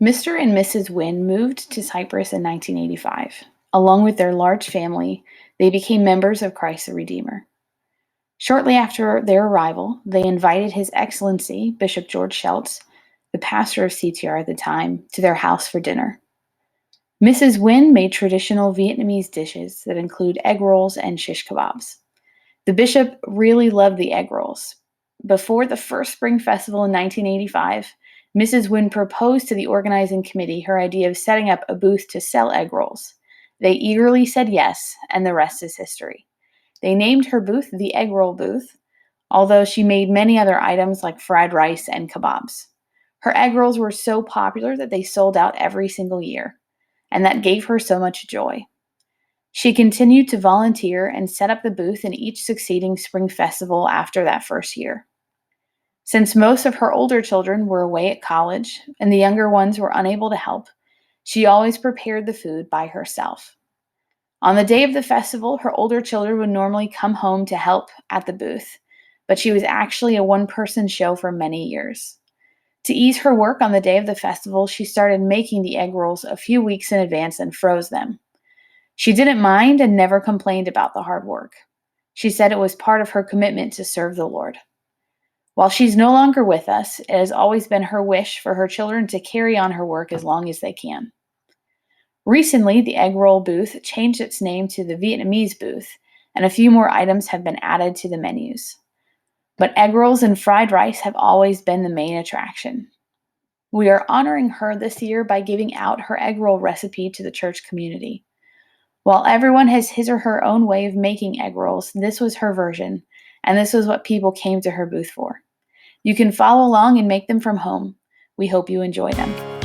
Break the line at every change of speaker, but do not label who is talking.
Mr. and Mrs. Nguyen moved to Cyprus in 1985. Along with their large family, they became members of Christ the Redeemer. Shortly after their arrival, they invited His Excellency, Bishop George Schultz, the pastor of CTR at the time, to their house for dinner. Mrs. Nguyen made traditional Vietnamese dishes that include egg rolls and shish kebabs. The bishop really loved the egg rolls. Before the first spring festival in 1985, Mrs. Nguyen proposed to the organizing committee her idea of setting up a booth to sell egg rolls. They eagerly said yes, and the rest is history. They named her booth the Egg Roll Booth, although she made many other items like fried rice and kebabs. Her egg rolls were so popular that they sold out every single year, and that gave her so much joy. She continued to volunteer and set up the booth in each succeeding spring festival after that first year. Since most of her older children were away at college and the younger ones were unable to help, she always prepared the food by herself. On the day of the festival, her older children would normally come home to help at the booth, but she was actually a one-person show for many years. To ease her work on the day of the festival, she started making the egg rolls a few weeks in advance and froze them. She didn't mind and never complained about the hard work. She said it was part of her commitment to serve the Lord. While she's no longer with us, it has always been her wish for her children to carry on her work as long as they can. Recently, the Egg Roll Booth changed its name to the Vietnamese Booth, and a few more items have been added to the menus. But egg rolls and fried rice have always been the main attraction. We are honoring her this year by giving out her egg roll recipe to the church community. While everyone has his or her own way of making egg rolls, this was her version, and this was what people came to her booth for. You can follow along and make them from home. We hope you enjoy them.